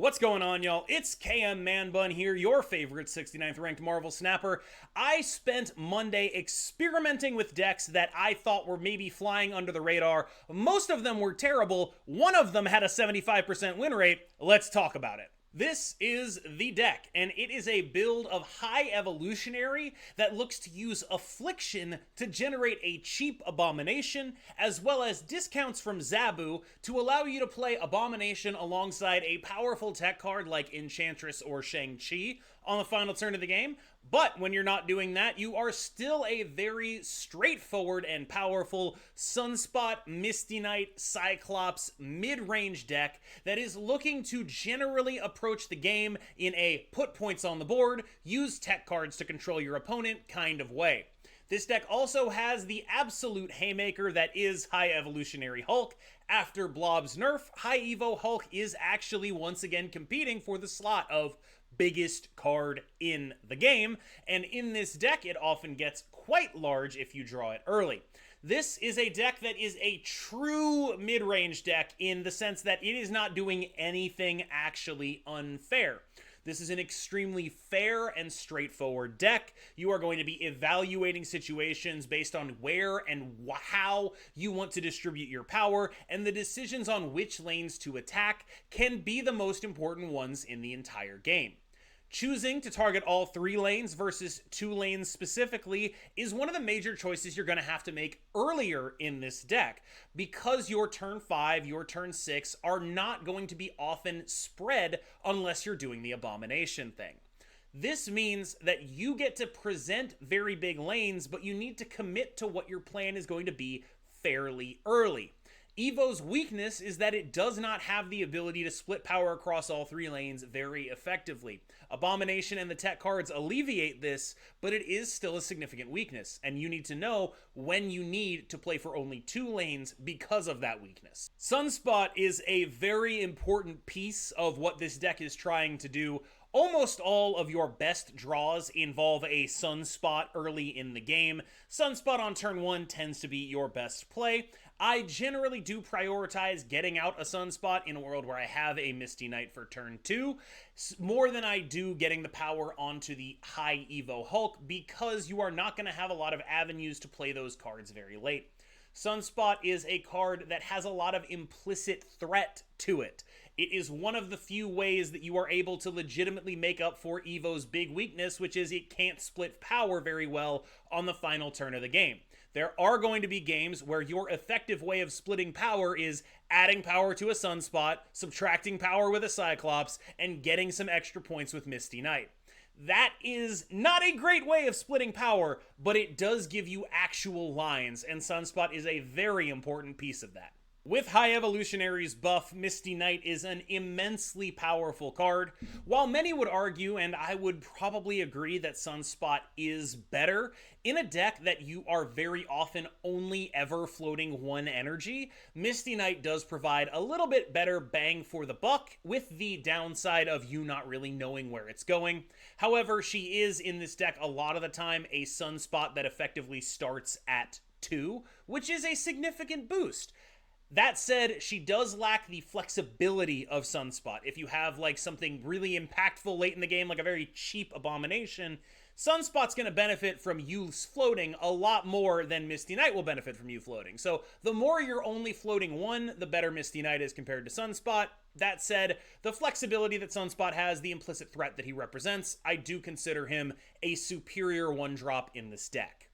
What's going on, y'all? It's KM Manbun here, your favorite 69th ranked Marvel snapper. I spent Monday experimenting with decks that I thought were maybe flying under the radar. Most of them were terrible. One of them had a 75% win rate. Let's talk about it. This is the deck, and it is a build of High Evolutionary that looks to use Affliction to generate a cheap Abomination, as well as discounts from Zabu to allow you to play Abomination alongside a powerful tech card like Enchantress or Shang-Chi on the final turn of the game. But when you're not doing that, you are still a very straightforward and powerful Sunspot, Misty Knight, Cyclops mid-range deck that is looking to generally approach the game in a put points on the board, use tech cards to control your opponent kind of way. This deck also has the absolute haymaker that is High Evolutionary Hulk. After Blob's nerf, High Evo Hulk is actually once again competing for the slot of biggest card in the game, and in this deck it often gets quite large if you draw it early. This is a deck that is a true mid-range deck in the sense that it is not doing anything actually unfair. This is an extremely fair and straightforward deck. You are going to be evaluating situations based on where and how you want to distribute your power, and the decisions on which lanes to attack can be the most important ones in the entire game. Choosing to target all 3 lanes versus 2 lanes specifically is one of the major choices you're going to have to make earlier in this deck, because your turn 5, your turn 6 are not going to be often spread unless you're doing the Abomination thing. This means that you get to present very big lanes, but you need to commit to what your plan is going to be fairly early. Evo's weakness is that it does not have the ability to split power across all 3 lanes very effectively. Abomination and the tech cards alleviate this, but it is still a significant weakness, and you need to know when you need to play for only 2 lanes because of that weakness. Sunspot is a very important piece of what this deck is trying to do. Almost all of your best draws involve a Sunspot early in the game. Sunspot on turn 1 tends to be your best play. I generally do prioritize getting out a Sunspot in a world where I have a Misty Knight for turn 2, more than I do getting the power onto the High Evo Hulk, because you are not going to have a lot of avenues to play those cards very late. Sunspot is a card that has a lot of implicit threat to it. It is one of the few ways that you are able to legitimately make up for Evo's big weakness, which is it can't split power very well on the final turn of the game. There are going to be games where your effective way of splitting power is adding power to a Sunspot, subtracting power with a Cyclops, and getting some extra points with Misty Knight. That is not a great way of splitting power, but it does give you actual lines, and Sunspot is a very important piece of that. With High Evolutionary's buff, Misty Knight is an immensely powerful card. While many would argue, and I would probably agree, that Sunspot is better, in a deck that you are very often only ever floating 1 energy, Misty Knight does provide a little bit better bang for the buck, with the downside of you not really knowing where it's going. However, she is in this deck a lot of the time a Sunspot that effectively starts at 2, which is a significant boost. That said, she does lack the flexibility of Sunspot. If you have like something really impactful late in the game, like a very cheap Abomination, Sunspot's going to benefit from you floating a lot more than Misty Knight will benefit from you floating. So the more you're only floating 1, the better Misty Knight is compared to Sunspot. That said, the flexibility that Sunspot has, the implicit threat that he represents, I do consider him a superior 1-drop in this deck.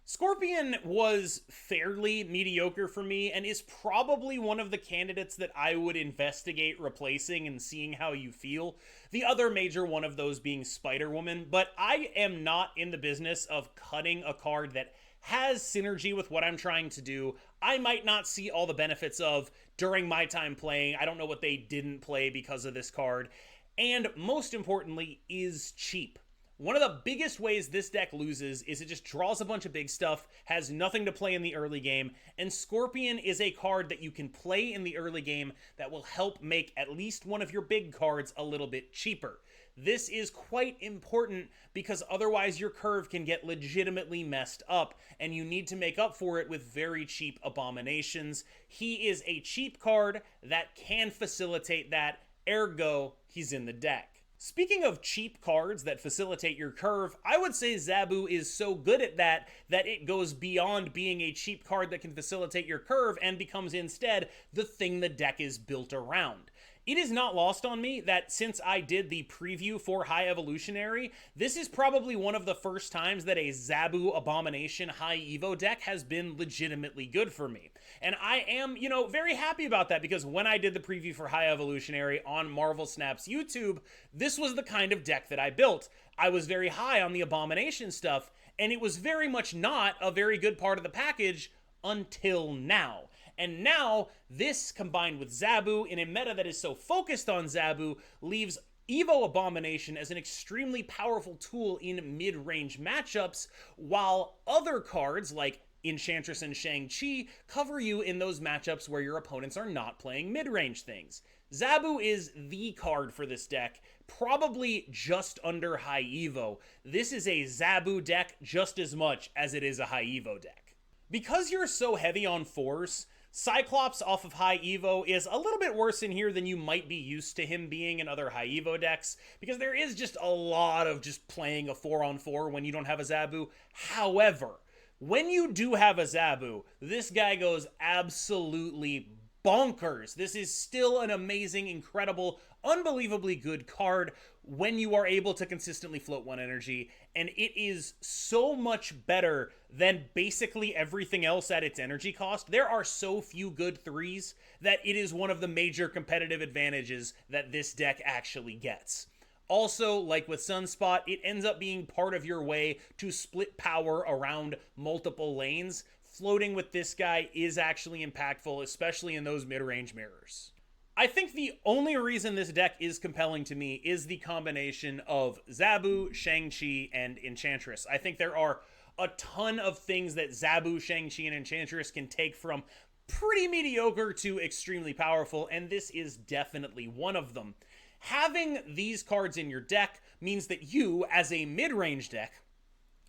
Scorpion was fairly mediocre for me and is probably one of the candidates that I would investigate replacing and seeing how you feel. The other major one of those being Spider-Woman, but I am not in the business of cutting a card that has synergy with what I'm trying to do. I might not see all the benefits of during my time playing. I don't know what they didn't play because of this card. And most importantly, is cheap. One of the biggest ways this deck loses is it just draws a bunch of big stuff, has nothing to play in the early game, and Scorpion is a card that you can play in the early game that will help make at least one of your big cards a little bit cheaper. This is quite important because otherwise your curve can get legitimately messed up, and you need to make up for it with very cheap Abominations. He is a cheap card that can facilitate that ergo, he's in the deck. Speaking of cheap cards that facilitate your curve, I would say Zabu is so good at that it goes beyond being a cheap card that can facilitate your curve and becomes instead the thing the deck is built around. It is not lost on me that since I did the preview for High Evolutionary, this is probably one of the first times that a Zabu Abomination High Evo deck has been legitimately good for me. And I am, very happy about that because when I did the preview for High Evolutionary on Marvel Snap's YouTube, this was the kind of deck that I built. I was very high on the Abomination stuff, and it was very much not a very good part of the package until now. And now, this combined with Zabu in a meta that is so focused on Zabu leaves Evo Abomination as an extremely powerful tool in mid-range matchups, while other cards like Enchantress and Shang-Chi cover you in those matchups where your opponents are not playing mid-range things. Zabu is the card for this deck, probably just under High Evo. This is a Zabu deck just as much as it is a High Evo deck. Because you're so heavy on 4s, Cyclops off of High Evo is a little bit worse in here than you might be used to him being in other High Evo decks, because there is just a lot of just playing a 4-on-4 when you don't have a Zabu. However, when you do have a Zabu, this guy goes absolutely bonkers. This is still an amazing, incredible, unbelievably good card when you are able to consistently float 1 energy, and it is so much better than basically everything else at its energy cost. There are so few good 3s that it is one of the major competitive advantages that this deck actually gets. Also, like with Sunspot, it ends up being part of your way to split power around multiple lanes. Floating with this guy is actually impactful, especially in those mid-range mirrors. I think the only reason this deck is compelling to me is the combination of Zabu, Shang-Chi, and Enchantress. I think there are a ton of things that Zabu, Shang-Chi, and Enchantress can take from pretty mediocre to extremely powerful, and this is definitely one of them. Having these cards in your deck means that you, as a mid-range deck,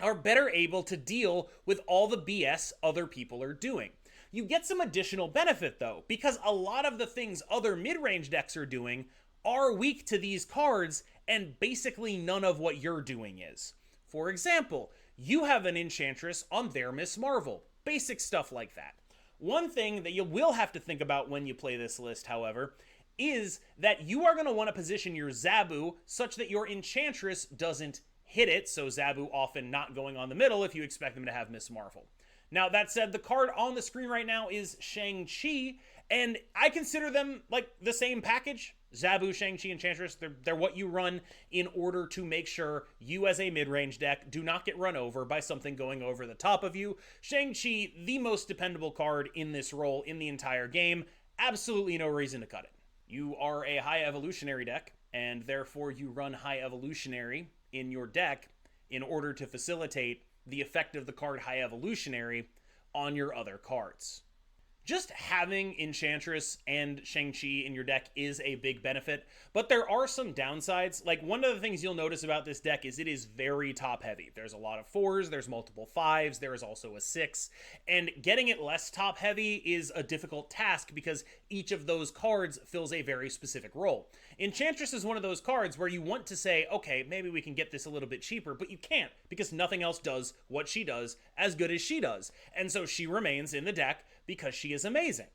are better able to deal with all the BS other people are doing. You get some additional benefit though, because a lot of the things other mid-range decks are doing are weak to these cards, and basically none of what you're doing is. For example, you have an Enchantress on their Miss Marvel. Basic stuff like that. One thing that you will have to think about when you play this list, however, is that you are going to want to position your Zabu such that your Enchantress doesn't hit it, so Zabu often not going on the middle if you expect them to have Miss Marvel. Now, that said, the card on the screen right now is Shang-Chi, and I consider them like the same package. Zabu, Shang-Chi, Enchantress, they're what you run in order to make sure you as a mid-range deck do not get run over by something going over the top of you. Shang-Chi, the most dependable card in this role in the entire game. Absolutely no reason to cut it. You are a High Evolutionary deck, and therefore you run High Evolutionary in your deck in order to facilitate the effect of the card High Evolutionary on your other cards. Just having Enchantress and Shang-Chi in your deck is a big benefit, but there are some downsides. Like, one of the things you'll notice about this deck is it is very top heavy. There's a lot of 4s, there's multiple 5s, there is also a 6, and getting it less top heavy is a difficult task because each of those cards fills a very specific role. Enchantress is one of those cards where you want to say, okay, maybe we can get this a little bit cheaper, but you can't because nothing else does what she does as good as she does, and so she remains in the deck because she is amazing.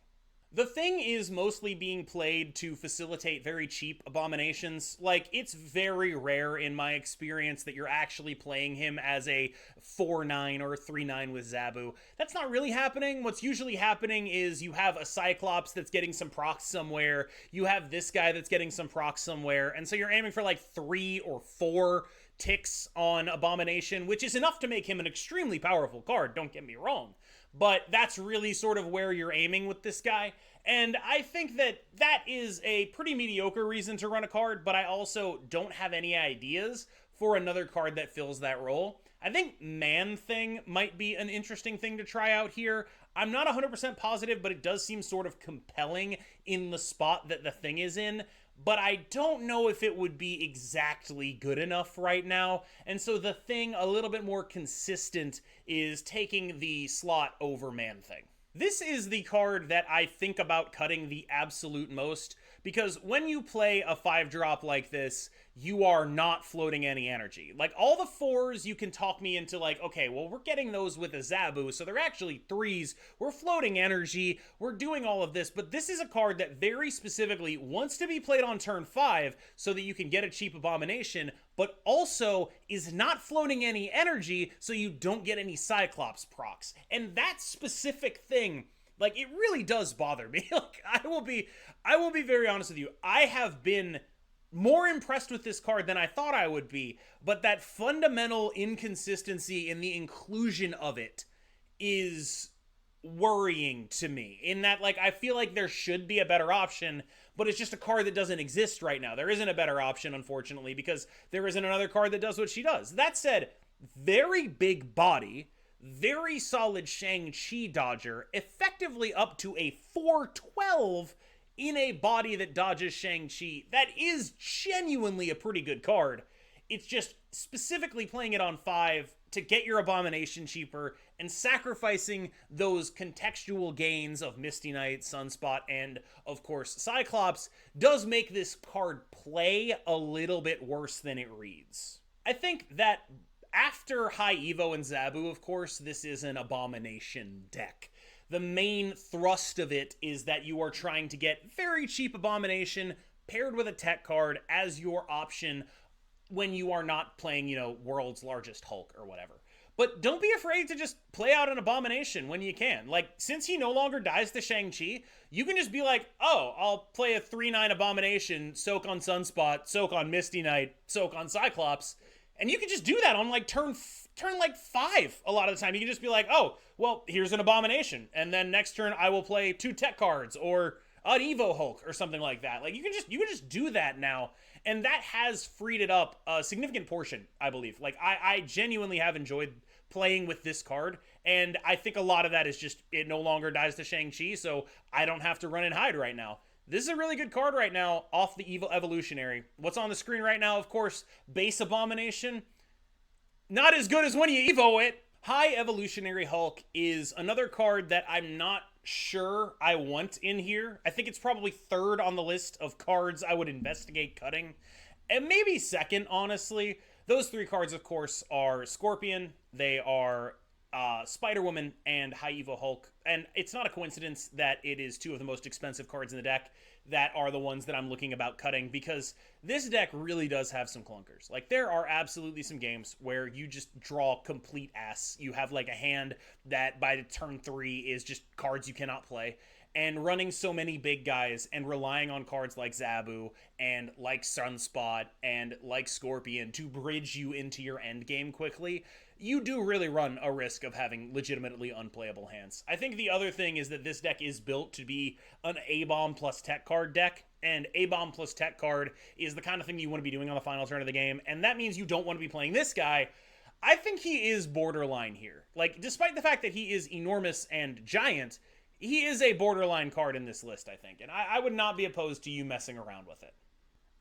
The thing is mostly being played to facilitate very cheap abominations. Like, it's very rare in my experience that you're actually playing him as a 4-9 or a 3-9 with Zabu. That's not really happening. What's usually happening is you have a Cyclops that's getting some procs somewhere, you have this guy that's getting some procs somewhere, and so you're aiming for like 3 or 4 ticks on Abomination, which is enough to make him an extremely powerful card, don't get me wrong. But that's really sort of where you're aiming with this guy. And I think that that is a pretty mediocre reason to run a card, but I also don't have any ideas for another card that fills that role. I think Man-Thing might be an interesting thing to try out here. I'm not 100% positive, but it does seem sort of compelling in the spot that the Thing is in. But I don't know if it would be exactly good enough right now, and so the Thing, a little bit more consistent, is taking the slot over Man-Thing. This is the card that I think about cutting the absolute most, because when you play a 5-drop like this, you are not floating any energy. Like, all the 4s, you can talk me into, like, okay, well, we're getting those with a Zabu, so they're actually 3s. We're floating energy. We're doing all of this, but this is a card that very specifically wants to be played on turn 5 so that you can get a cheap Abomination, but also is not floating any energy so you don't get any Cyclops procs. And that specific thing, like, it really does bother me. Like, I will be very honest with you. I have been more impressed with this card than I thought I would be, but that fundamental inconsistency in the inclusion of it is worrying to me, in that, like, I feel like there should be a better option, but it's just a card that doesn't exist right now. There isn't a better option, unfortunately, because there isn't another card that does what she does. That said, very big body, very solid Shang-Chi dodger, effectively up to a 412 in a body that dodges Shang-Chi. That is genuinely a pretty good card. It's just specifically playing it on 5 to get your Abomination cheaper and sacrificing those contextual gains of Misty Knight, Sunspot, and, of course, Cyclops does make this card play a little bit worse than it reads. I think that after High Evo and Zabu, of course, this is an Abomination deck. The main thrust of it is that you are trying to get very cheap Abomination paired with a tech card as your option when you are not playing, you know, World's Largest Hulk or whatever. But don't be afraid to just play out an Abomination when you can. Like, since he no longer dies to Shang-Chi, you can just be like, oh, I'll play a 3/9 Abomination, soak on Sunspot, soak on Misty Knight, soak on Cyclops, and you can just do that on, like, turn like 5 a lot of the time. You can just be like, oh, well, here's an Abomination, and then next turn I will play 2 tech cards, or an Evo Hulk, or something like that. Like, you can just do that now, and that has freed it up a significant portion, I believe. Like, I genuinely have enjoyed playing with this card, and I think a lot of that is just it no longer dies to Shang-Chi, so I don't have to run and hide right now. This is a really good card right now off the Evil Evolutionary. What's on the screen right now, of course, base Abomination. Not as good as when you Evo it. High Evolutionary Hulk is another card that I'm not sure I want in here. I think it's probably 3rd on the list of cards I would investigate cutting. And maybe 2nd, honestly. Those 3 cards, of course, are Scorpion, they are Spider-Woman, and High Evo Hulk. And it's not a coincidence that it is 2 of the most expensive cards in the deck that are the ones that I'm looking about cutting, because this deck really does have some clunkers. Like, there are absolutely some games where you just draw complete ass. You have, like, a hand that by turn 3 is just cards you cannot play. And running so many big guys and relying on cards like Zabu and like Sunspot and like Scorpion to bridge you into your endgame quickly, you do really run a risk of having legitimately unplayable hands. I think the other thing is that this deck is built to be an A-Bomb plus tech card deck, and A-Bomb plus tech card is the kind of thing you want to be doing on the final turn of the game, and that means you don't want to be playing this guy. I think he is borderline here. Like, despite the fact that he is enormous and giant, he is a borderline card in this list, I think, and I would not be opposed to you messing around with it.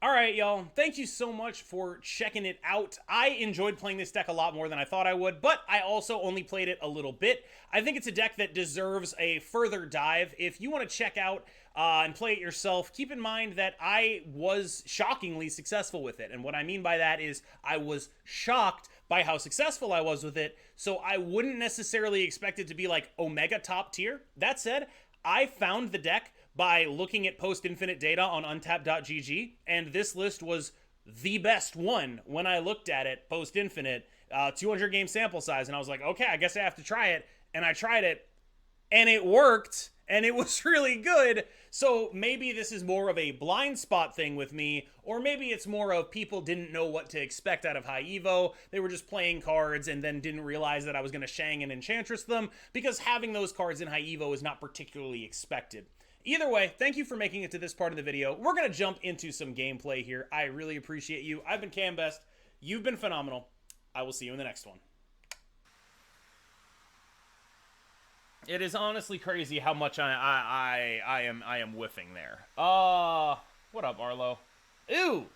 Alright, y'all, thank you so much for checking it out. I enjoyed playing this deck a lot more than I thought I would, but I also only played it a little bit. I think it's a deck that deserves a further dive. If you want to check out and play it yourself, keep in mind that I was shockingly successful with it, and what I mean by that is I was shocked by how successful I was with it, so I wouldn't necessarily expect it to be like Omega top tier. That said, I found the deck by looking at post-infinite data on untap.gg, and this list was the best one when I looked at it post-infinite, 200 game sample size, and I was like, okay, I guess I have to try it, and I tried it, and it worked, and it was really good. So maybe this is more of a blind spot thing with me, or maybe it's more of people didn't know what to expect out of High Evo. They were just playing cards and then didn't realize that I was going to Shang and Enchantress them, because having those cards in High Evo is not particularly expected. Either way, thank you for making it to this part of the video. We're going to jump into some gameplay here. I really appreciate you. I've been Cam Best. You've been phenomenal. I will see you in the next one. It is honestly crazy how much I am whiffing there. What up, Arlo? Ew!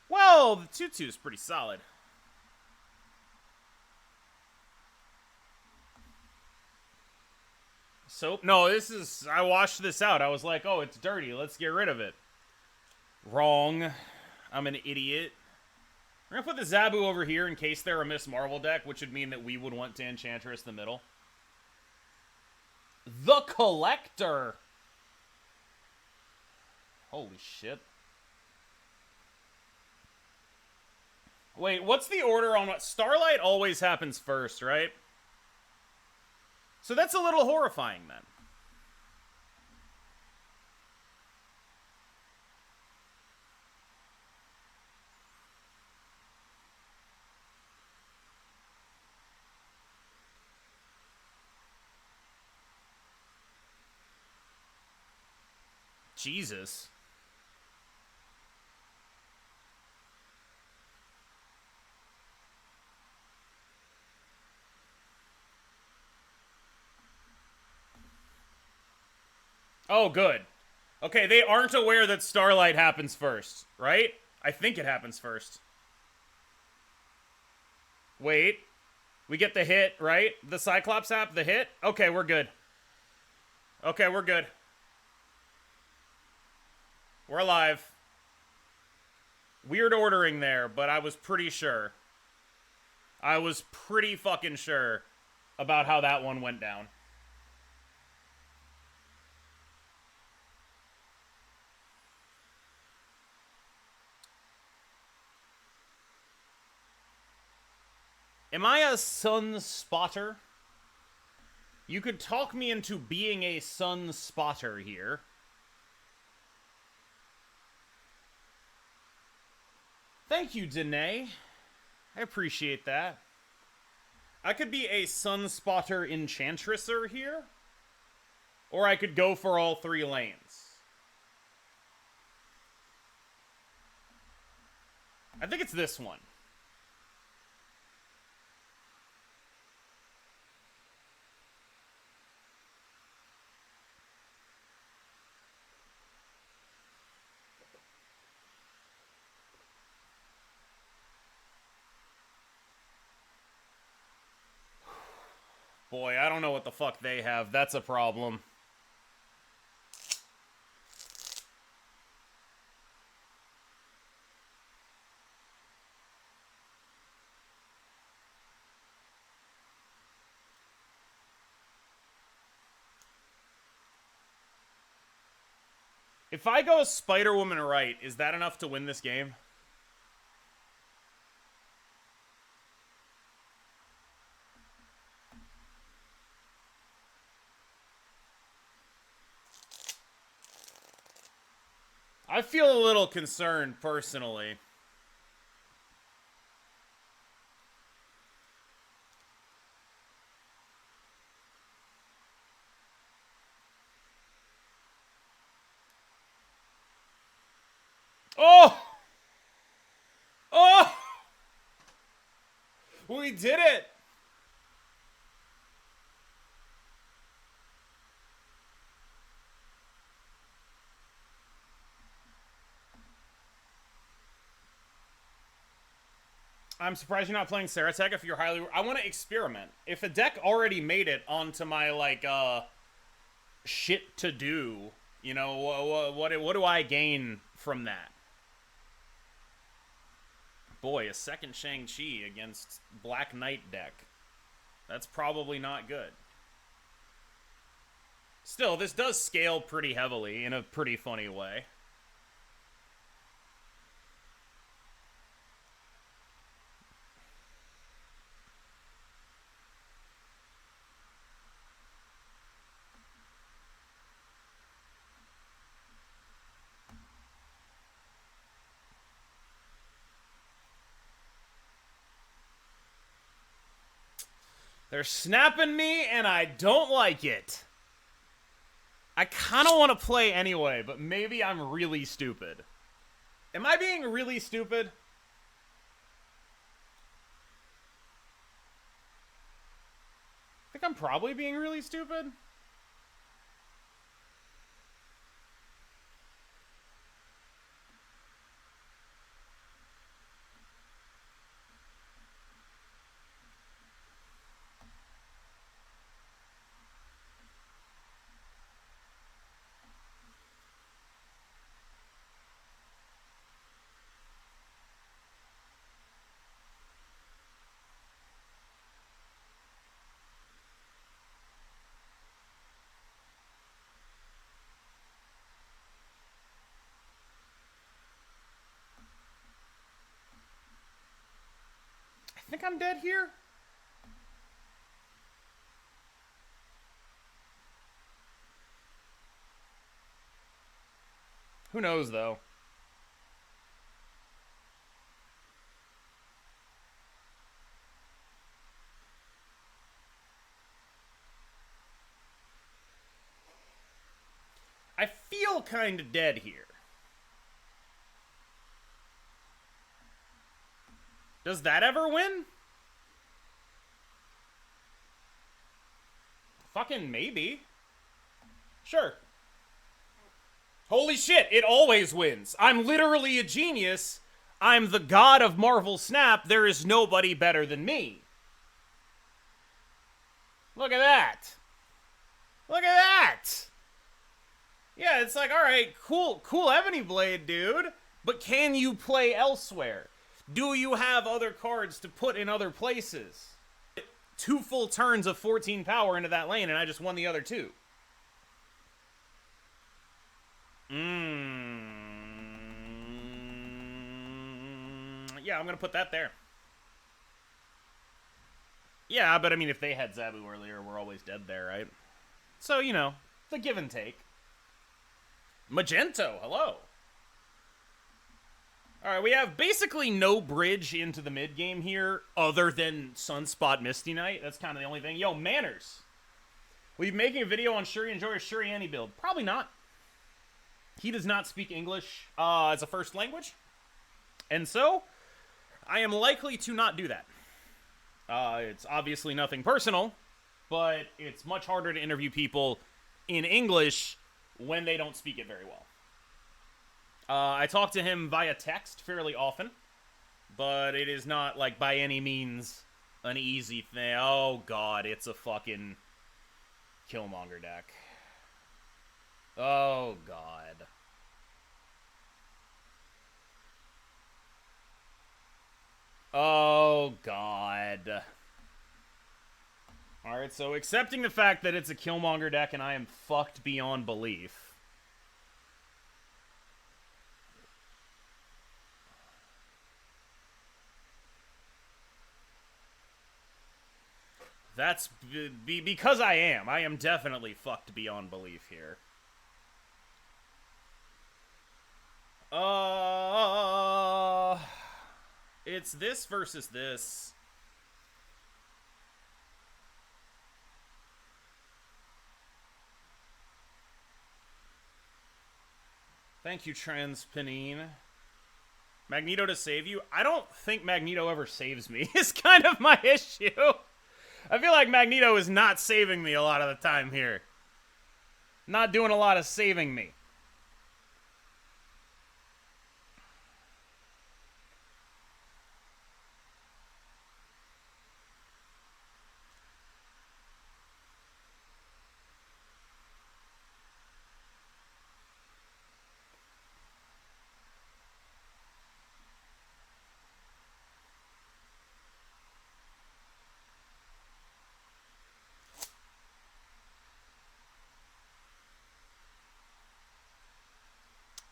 Well, the 2/2 is pretty solid. Soap? No, this is... I washed this out. I was like, oh, it's dirty. Let's get rid of it. Wrong. I'm an idiot. We're gonna put the Zabu over here in case they're a Miss Marvel deck, which would mean that we would want to Enchantress the middle. The Collector! Holy shit. Wait, what's the order on what? Starlight always happens first, right? So that's a little horrifying, then. Jesus. Oh, good. Okay, they aren't aware that Starlight happens first, right? I think it happens first. Wait. We get the hit, right? The Cyclops app, the hit? Okay, we're good. Okay, we're good. We're alive. Weird ordering there, but I was pretty sure. I was pretty fucking sure about how that one went down. Am I a sun spotter? You could talk me into being a sun spotter here. Thank you, Danae. I appreciate that. I could be a sun spotter enchantresser here. Or I could go for all 3 lanes. I think it's this one. Boy, I don't know what the fuck they have. That's a problem. If I go Spider-Woman right, is that enough to win this game? I feel a little concerned, personally. Oh! Oh! We did it! I'm surprised you're not playing Saratech if you're highly... I want to experiment. If a deck already made it onto my, like, shit to do, you know, what do I gain from that? Boy, a second Shang-Chi against Black Knight deck. That's probably not good. Still, this does scale pretty heavily in a pretty funny way. They're snapping me, and I don't like it. I kind of want to play anyway, but maybe I'm really stupid. Am I being really stupid? I think I'm probably being really stupid. I'm dead here? Who knows, though? I feel kind of dead here. Does that ever win? Fucking maybe. Sure. Holy shit, it always wins. I'm literally a genius. I'm the god of Marvel Snap. There is nobody better than me. Look at that. Look at that. Yeah, it's like, alright, cool Ebony Blade, dude. But can you play elsewhere? Do you have other cards to put in other places? 2 full turns of 14 power into that lane, and I just won the other 2. Yeah, I'm gonna put that there. Yeah, but I mean, if they had Zabu earlier, we're always dead there, right? So, you know, the give and take. Magento, hello. Alright, we have basically no bridge into the mid game here, other than Sunspot Misty Knight. That's kind of the only thing. Yo, Manners. Will you be making a video on Shuri and Joy or Shuri Annie build? Probably not. He does not speak English as a first language. And so, I am likely to not do that. It's obviously nothing personal, but it's much harder to interview people in English when they don't speak it very well. I talk to him via text fairly often, but it is not, like, by any means an easy thing. Oh, God, it's a fucking Killmonger deck. Oh, God. Oh, God. Alright, so accepting the fact that it's a Killmonger deck and I am fucked beyond belief. That's because I am. I am definitely fucked beyond belief here. It's this versus this. Thank you, Trans Panine. Magneto to save you? I don't think Magneto ever saves me. It's kind of my issue. I feel like Magneto is not saving me a lot of the time here. Not doing a lot of saving me.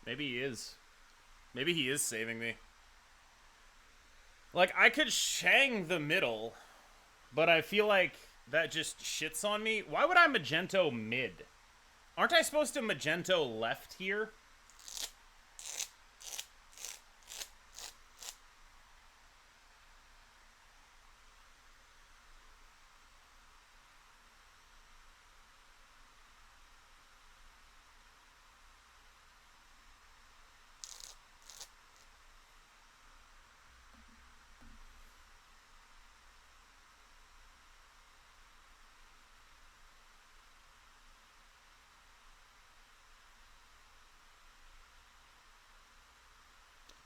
Maybe he is. Maybe he is saving me. Like, I could Shang the middle, but I feel like that just shits on me. Why would I Magento mid? Aren't I supposed to Magento left here?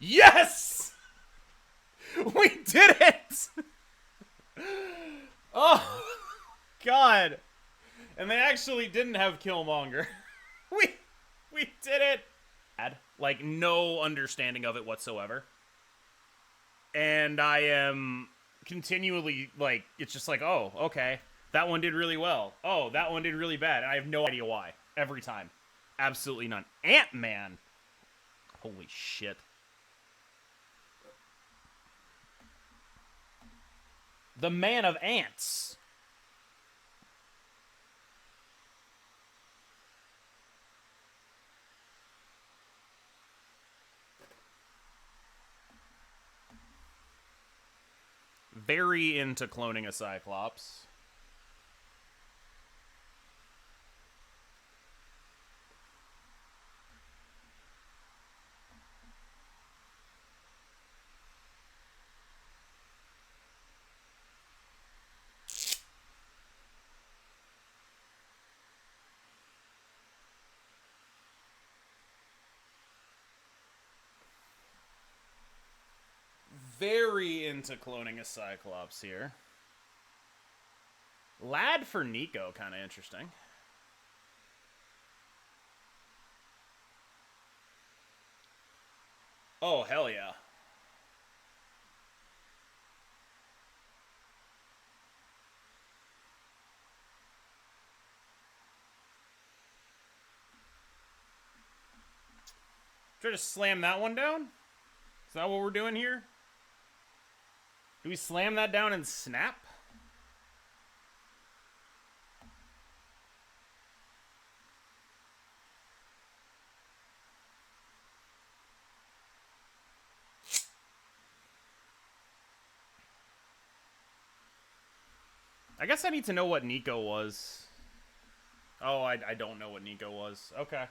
Yes! We did it! Oh, God. And they actually didn't have Killmonger. We did it! Like, no understanding of it whatsoever. And I am continually, like, it's just like, oh, okay. That one did really well. Oh, that one did really bad. And I have no idea why. Every time. Absolutely none. Ant-Man. Holy shit. The Man of Ants. Very into cloning a Cyclops. Very into cloning a Cyclops here. Lad for Nico, kind of interesting. Oh, hell yeah. Try to slam that one down? Is that what we're doing here? Do we slam that down and snap? I guess I need to know what Nico was. Oh, I don't know what Nico was. Okay.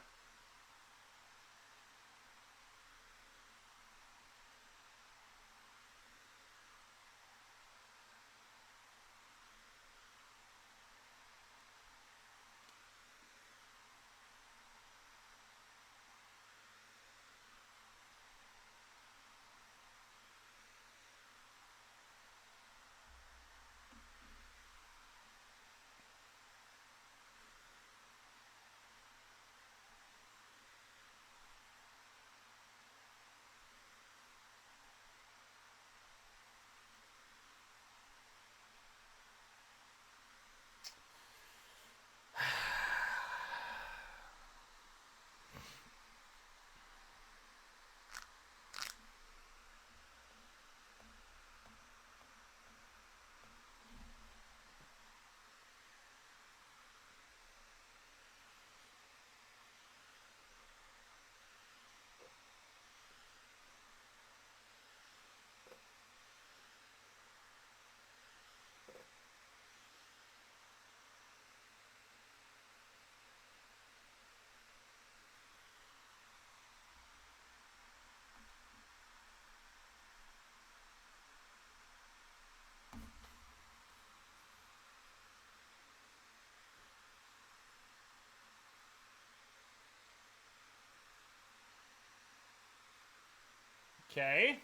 Okay.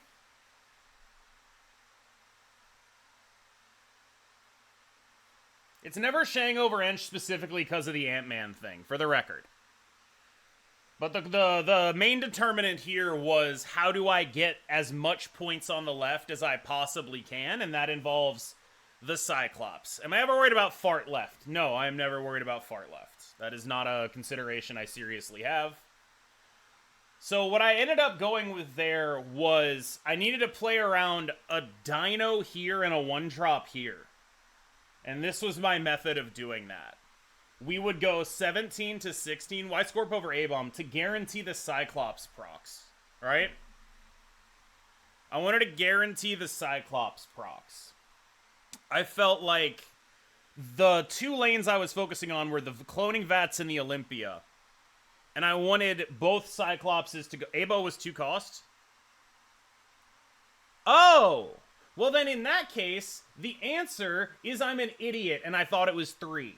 It's never Shang over Ench specifically because of the Ant-Man thing, for the record. But the main determinant here was how do I get as much points on the left as I possibly can, and that involves the Cyclops. Am I ever worried about fart left? No, I am never worried about fart left. That is not a consideration I seriously have. So what I ended up going with there was I needed to play around a Dino here and a 1-drop here. And this was my method of doing that. We would go 17 to 16 Y-Scorp over A-Bomb to guarantee the Cyclops procs. Right? I wanted to guarantee the Cyclops procs. I felt like the 2 lanes I was focusing on were the cloning Vats and the Olympia. And I wanted both Cyclopses to go. Abo was 2 cost? Oh! Well, then in that case, the answer is I'm an idiot and I thought it was 3.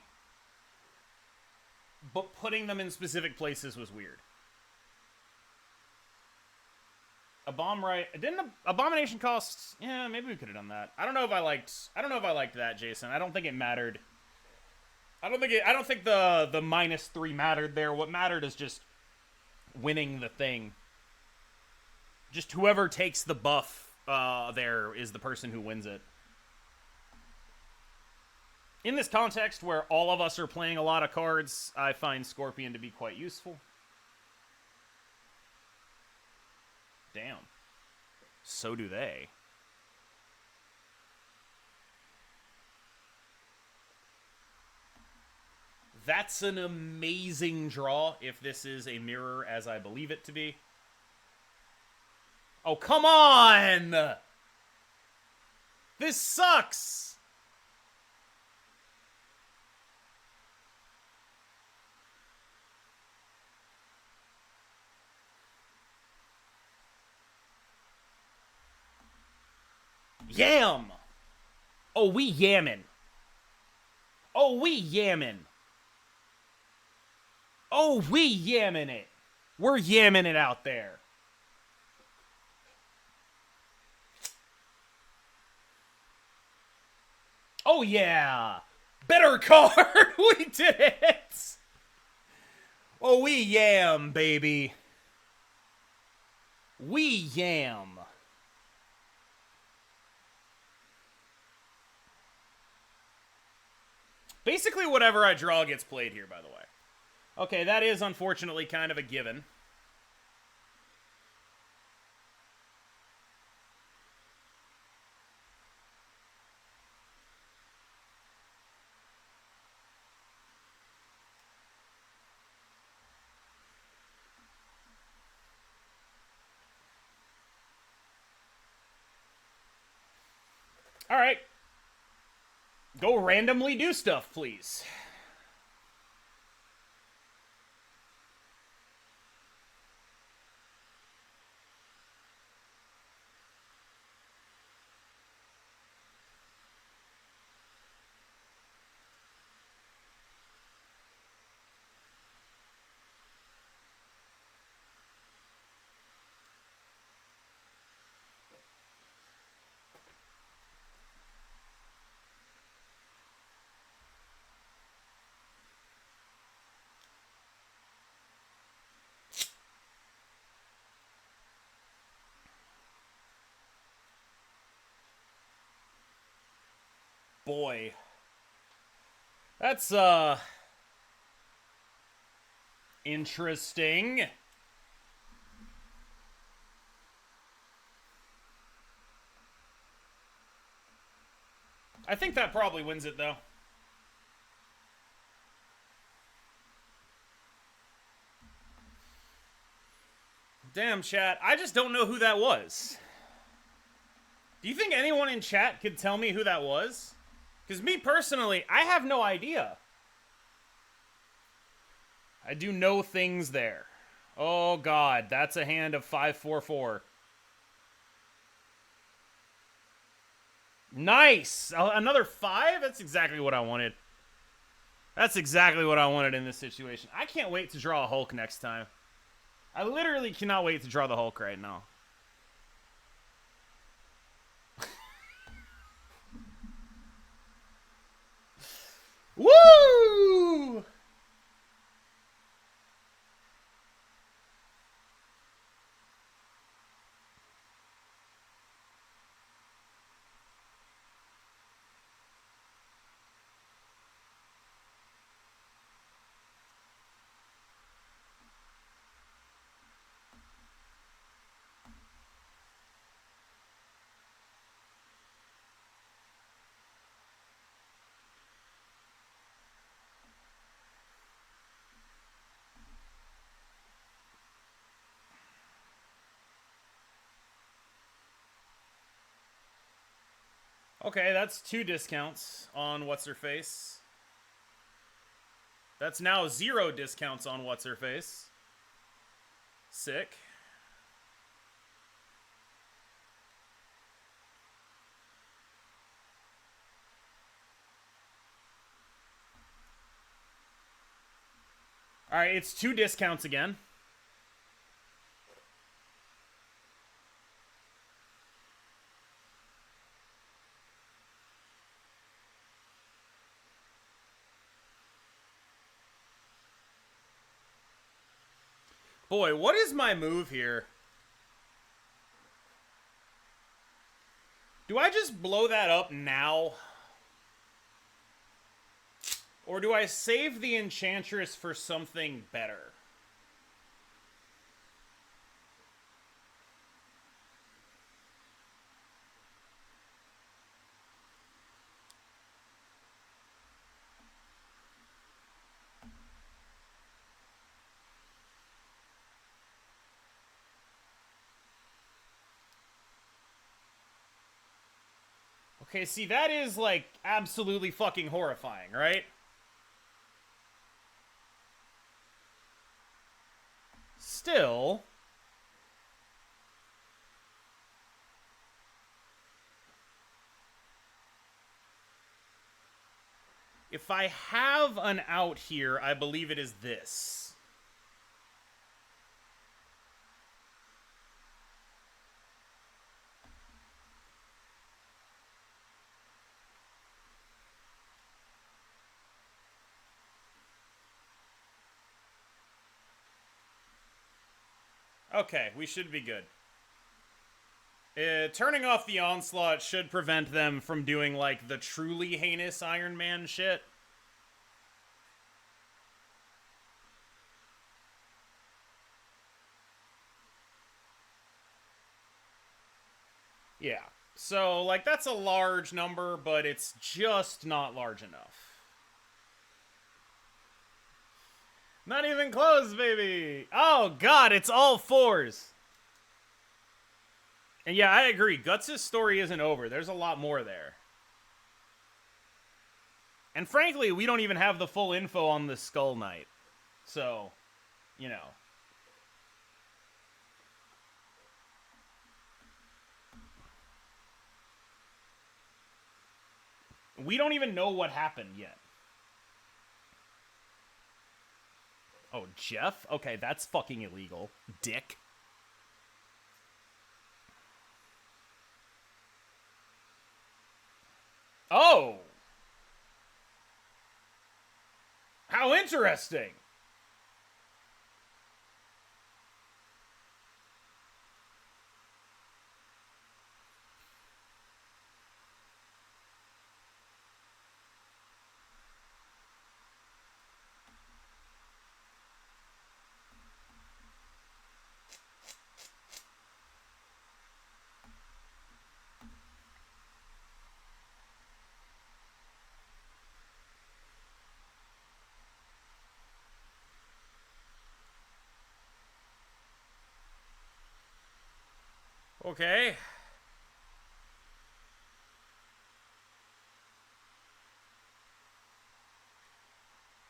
But putting them in specific places was weird. A bomb right. Didn't Abomination cost? Yeah, maybe we could have done that. I don't know if I liked that, Jason. I don't think it mattered. I don't think the -3 mattered there. What mattered is just winning the thing. Just whoever takes the buff there is the person who wins it. In this context where all of us are playing a lot of cards, I find Scorpion to be quite useful. Damn. So do they. That's an amazing draw if this is a mirror as I believe it to be. Oh, come on! This sucks! Yam! Oh, we yammin'. Oh, we yammin'. Oh, we yammin' it. We're yammin' it out there. Oh, yeah. Better card. We did it. Oh, we yam, baby. We yam. Basically, whatever I draw gets played here, by the way. Okay, that is unfortunately kind of a given. All right. Go randomly do stuff, please. Boy. That's, interesting. I think that probably wins it, though. Damn, chat. I just don't know who that was. Do you think anyone in chat could tell me who that was? Because me personally, I have no idea. I do no things there. Oh, God. That's a hand of 5-4-4. Nice! Another 5? That's exactly what I wanted. That's exactly what I wanted in this situation. I can't wait to draw a Hulk next time. I literally cannot wait to draw the Hulk right now. Woo! Okay, that's 2 discounts on What's-Her-Face. That's now 0 discounts on What's-Her-Face. Sick. Alright, it's 2 discounts again. Boy, what is my move here? Do I just blow that up now? Or do I save the Enchantress for something better? Okay, see, that is, like, absolutely fucking horrifying, right? Still... if I have an out here, I believe it is this. Okay, we should be good. Turning off the onslaught should prevent them from doing, like, the truly heinous Iron Man shit. Yeah. So, like, that's a large number, but it's just not large enough. Not even close, baby! Oh, God, it's all fours! And yeah, I agree. Guts' story isn't over. There's a lot more there. And frankly, we don't even have the full info on the Skull Knight. So, you know. We don't even know what happened yet. Oh, Jeff? Okay, that's fucking illegal. Dick. Oh! How interesting! Okay.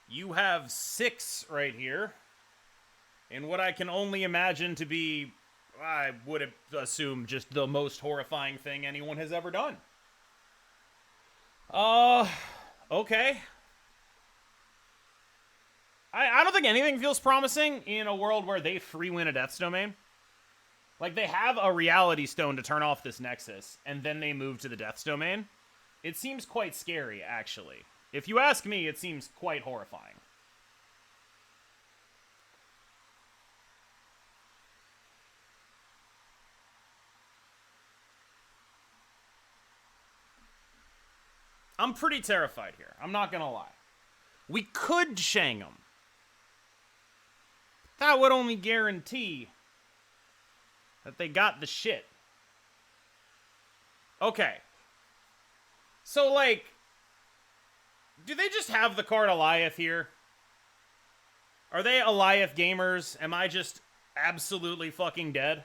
You have 6 right here. In what I can only imagine to be, I would assume, just the most horrifying thing anyone has ever done. Okay. I don't think anything feels promising in a world where they free win a Death's Domain. Like, they have a Reality Stone to turn off this Nexus, and then they move to the Death's Domain. It seems quite scary, actually. If you ask me, it seems quite horrifying. I'm pretty terrified here. I'm not gonna lie. We could Shang them. That would only guarantee that they got the shit. Okay. So, like, do they just have the card Eliath here? Are they Eliath gamers? Am I just absolutely fucking dead?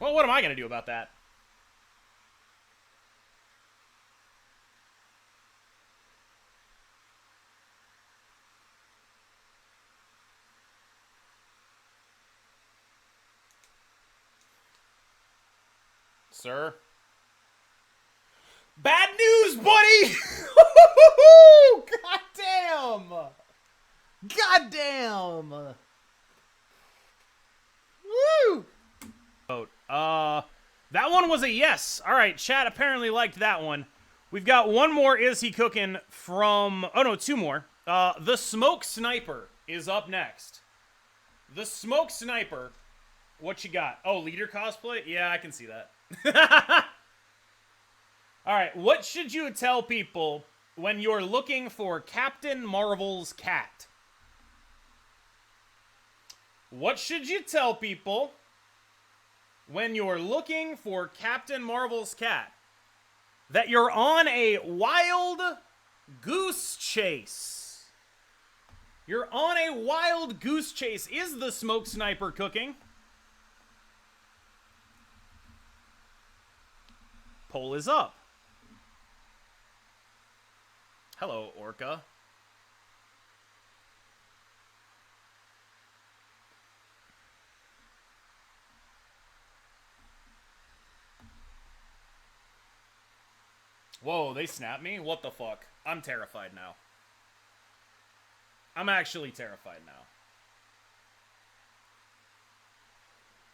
Well, what am I going to do about that? Sir? Bad news, buddy! God damn! God damn! Woo! That one was a yes. All right, chat apparently liked that one. We've got one more Is He Cooking from... oh, no, 2 more. The Smoke Sniper is up next. The Smoke Sniper. What you got? Oh, leader cosplay? Yeah, I can see that. All right, what should you tell people when you're looking for Captain Marvel's cat? What should you tell people when you're looking for Captain Marvel's cat, that you're on a wild goose chase. You're on a wild goose chase. Is the smoke sniper cooking? Poll is up. Hello, Orca. Whoa, they snapped me? What the fuck? I'm terrified now. I'm actually terrified now.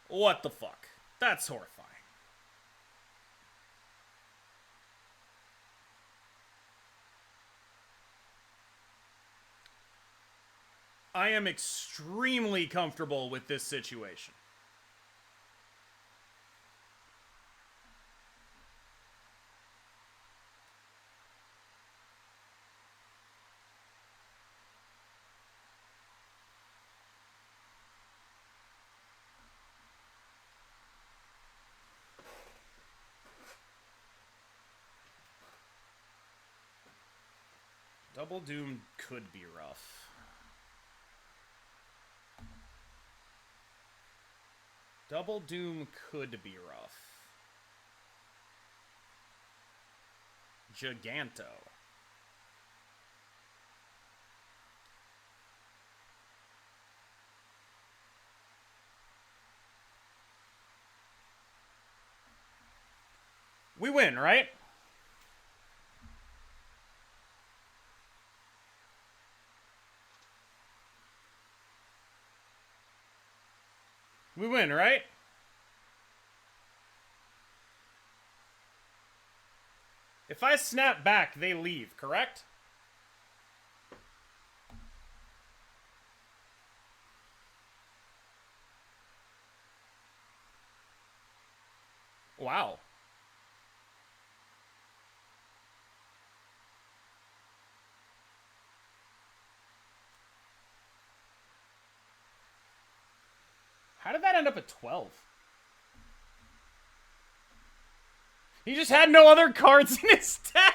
What the fuck? That's horrifying. I am extremely comfortable with this situation. Double Doom could be rough. Double Doom could be rough. Giganto. We win, right? We win, right? If I snap back, they leave, correct? Wow. How did that end up at 12? He just had no other cards in his deck.